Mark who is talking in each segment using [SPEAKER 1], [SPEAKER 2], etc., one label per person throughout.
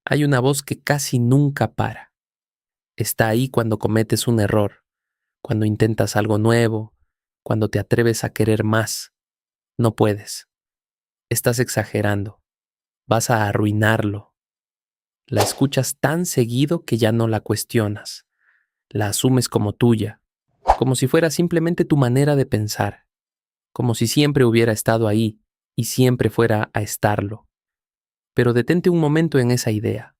[SPEAKER 1] hay una voz que casi nunca para. Está ahí cuando cometes un error, cuando intentas algo nuevo, cuando te atreves a querer más. No puedes. Estás exagerando. Vas a arruinarlo. La escuchas tan seguido que ya no la cuestionas. La asumes como tuya, como si fuera simplemente tu manera de pensar, como si siempre hubiera estado ahí y siempre fuera a estarlo. Pero detente un momento en esa idea.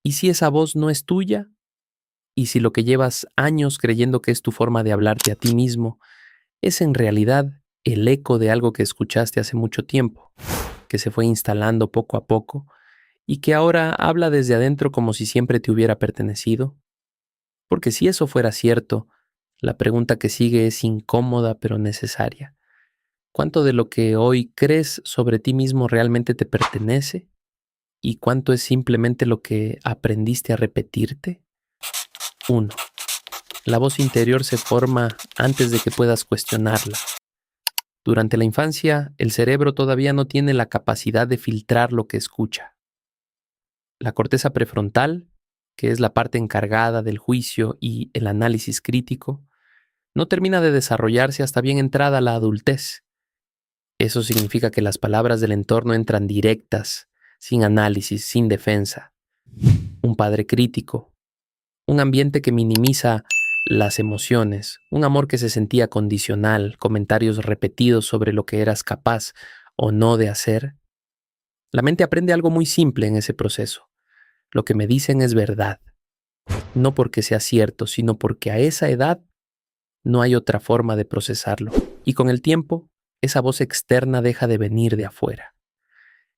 [SPEAKER 1] ¿Y si esa voz no es tuya? ¿Y si lo que llevas años creyendo que es tu forma de hablarte a ti mismo es en realidad el eco de algo que escuchaste hace mucho tiempo, que se fue instalando poco a poco y que ahora habla desde adentro como si siempre te hubiera pertenecido? Porque si eso fuera cierto, la pregunta que sigue es incómoda pero necesaria. ¿Cuánto de lo que hoy crees sobre ti mismo realmente te pertenece? ¿Y cuánto es simplemente lo que aprendiste a repetirte? 1. La voz interior se forma antes de que puedas cuestionarla. Durante la infancia, el cerebro todavía no tiene la capacidad de filtrar lo que escucha. La corteza prefrontal, que es la parte encargada del juicio y el análisis crítico, no termina de desarrollarse hasta bien entrada la adultez. Eso significa que las palabras del entorno entran directas, sin análisis, sin defensa. Un padre crítico, un ambiente que minimiza las emociones, un amor que se sentía condicional, comentarios repetidos sobre lo que eras capaz o no de hacer. La mente aprende algo muy simple en ese proceso. Lo que me dicen es verdad, no porque sea cierto, sino porque a esa edad no hay otra forma de procesarlo. Y con el tiempo, esa voz externa deja de venir de afuera.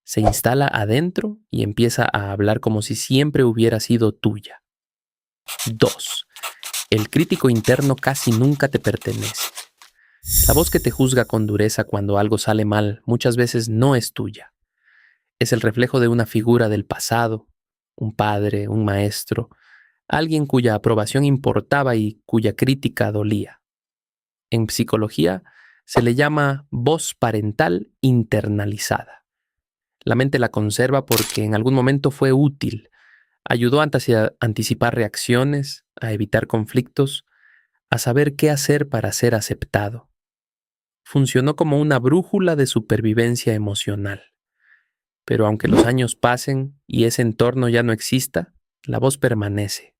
[SPEAKER 1] Se instala adentro y empieza a hablar como si siempre hubiera sido tuya. 2. El crítico interno casi nunca te pertenece. La voz que te juzga con dureza cuando algo sale mal muchas veces no es tuya. Es el reflejo de una figura del pasado, un padre, un maestro, alguien cuya aprobación importaba y cuya crítica dolía. En psicología se le llama voz parental internalizada. La mente la conserva porque en algún momento fue útil, ayudó a anticipar reacciones, a evitar conflictos, a saber qué hacer para ser aceptado. Funcionó como una brújula de supervivencia emocional. Pero aunque los años pasen y ese entorno ya no exista, la voz permanece.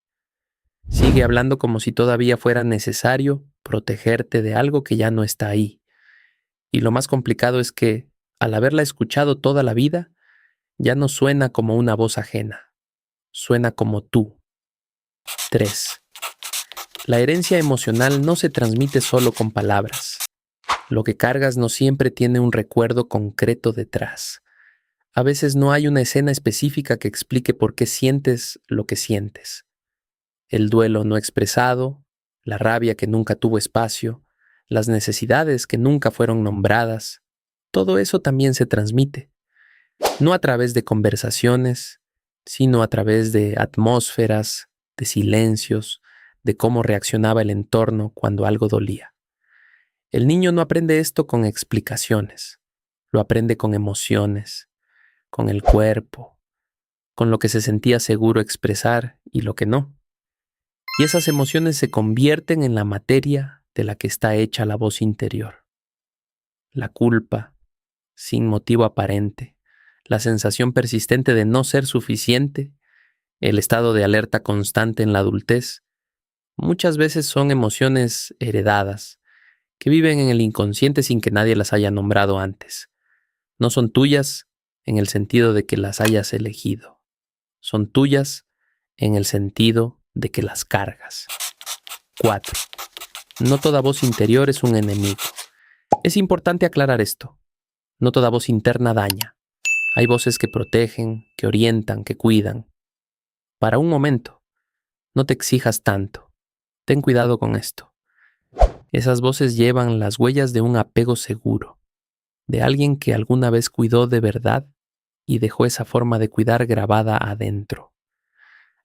[SPEAKER 1] Sigue hablando como si todavía fuera necesario protegerte de algo que ya no está ahí. Y lo más complicado es que, al haberla escuchado toda la vida, ya no suena como una voz ajena. Suena como tú. 3. La herencia emocional no se transmite solo con palabras. Lo que cargas no siempre tiene un recuerdo concreto detrás. A veces no hay una escena específica que explique por qué sientes lo que sientes. El duelo no expresado, la rabia que nunca tuvo espacio, las necesidades que nunca fueron nombradas, todo eso también se transmite. No a través de conversaciones, sino a través de atmósferas, de silencios, de cómo reaccionaba el entorno cuando algo dolía. El niño no aprende esto con explicaciones, lo aprende con emociones, con el cuerpo, con lo que se sentía seguro expresar y lo que no. Y esas emociones se convierten en la materia de la que está hecha la voz interior. La culpa, sin motivo aparente, la sensación persistente de no ser suficiente, el estado de alerta constante en la adultez, muchas veces son emociones heredadas, que viven en el inconsciente sin que nadie las haya nombrado antes. No son tuyas en el sentido de que las hayas elegido. Son tuyas en el sentido de que las cargas. 4. No toda voz interior es un enemigo. Es importante aclarar esto. No toda voz interna daña. Hay voces que protegen, que orientan, que cuidan. Para un momento, no te exijas tanto. Ten cuidado con esto. Esas voces llevan las huellas de un apego seguro, de alguien que alguna vez cuidó de verdad y dejó esa forma de cuidar grabada adentro.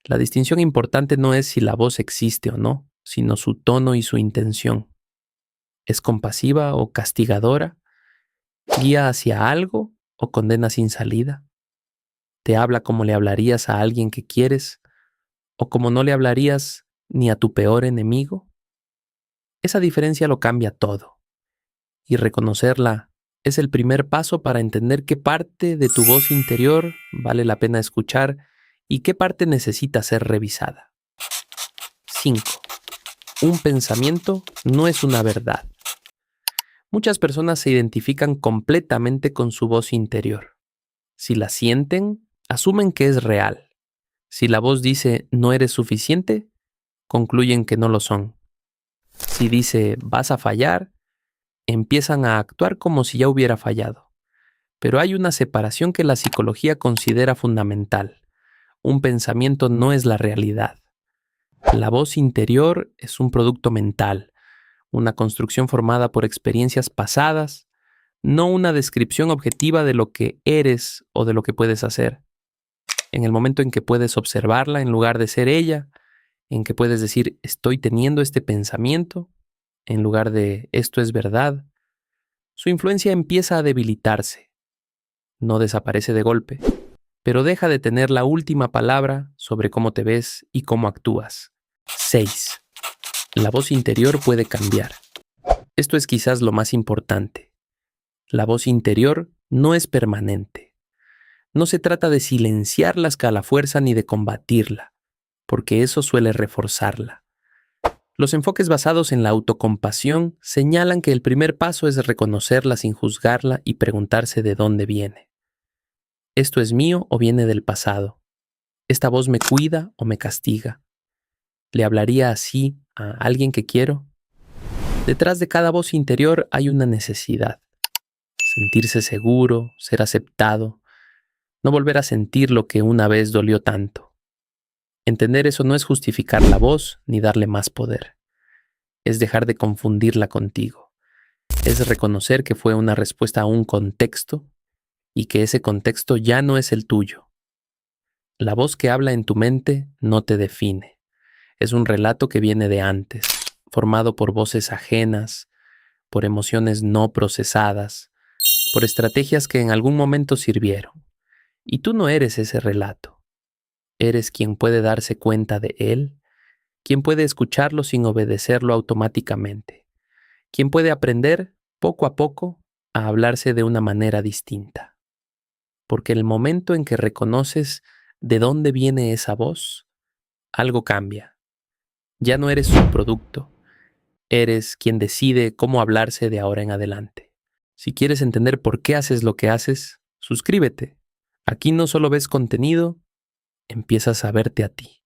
[SPEAKER 1] La distinción importante no es si la voz existe o no, sino su tono y su intención. ¿Es compasiva o castigadora? ¿Guía hacia algo o condena sin salida? ¿Te habla como le hablarías a alguien que quieres o como no le hablarías ni a tu peor enemigo? Esa diferencia lo cambia todo, y reconocerla es el primer paso para entender qué parte de tu voz interior vale la pena escuchar y qué parte necesita ser revisada. 5. Un pensamiento no es una verdad. Muchas personas se identifican completamente con su voz interior. Si la sienten, asumen que es real. Si la voz dice no eres suficiente, concluyen que no lo son. Si dice vas a fallar, empiezan a actuar como si ya hubiera fallado. Pero hay una separación que la psicología considera fundamental. Un pensamiento no es la realidad. La voz interior es un producto mental, una construcción formada por experiencias pasadas, no una descripción objetiva de lo que eres o de lo que puedes hacer. En el momento en que puedes observarla en lugar de ser ella, en que puedes decir estoy teniendo este pensamiento, en lugar de esto es verdad, su influencia empieza a debilitarse. No desaparece de golpe, pero deja de tener la última palabra sobre cómo te ves y cómo actúas. 6. La voz interior puede cambiar. Esto es quizás lo más importante. La voz interior no es permanente. No se trata de silenciarla a la fuerza ni de combatirla, porque eso suele reforzarla. Los enfoques basados en la autocompasión señalan que el primer paso es reconocerla sin juzgarla y preguntarse de dónde viene. ¿Esto es mío o viene del pasado? ¿Esta voz me cuida o me castiga? ¿Le hablaría así a alguien que quiero? Detrás de cada voz interior hay una necesidad. Sentirse seguro, ser aceptado, no volver a sentir lo que una vez dolió tanto. Entender eso no es justificar la voz ni darle más poder. Es dejar de confundirla contigo. Es reconocer que fue una respuesta a un contexto y que ese contexto ya no es el tuyo. La voz que habla en tu mente no te define. Es un relato que viene de antes, formado por voces ajenas, por emociones no procesadas, por estrategias que en algún momento sirvieron. Y tú no eres ese relato. Eres quien puede darse cuenta de él, quien puede escucharlo sin obedecerlo automáticamente, quien puede aprender poco a poco a hablarse de una manera distinta. Porque el momento en que reconoces de dónde viene esa voz, algo cambia. Ya no eres su producto, eres quien decide cómo hablarse de ahora en adelante. Si quieres entender por qué haces lo que haces, suscríbete. Aquí no solo ves contenido, empiezas a verte a ti.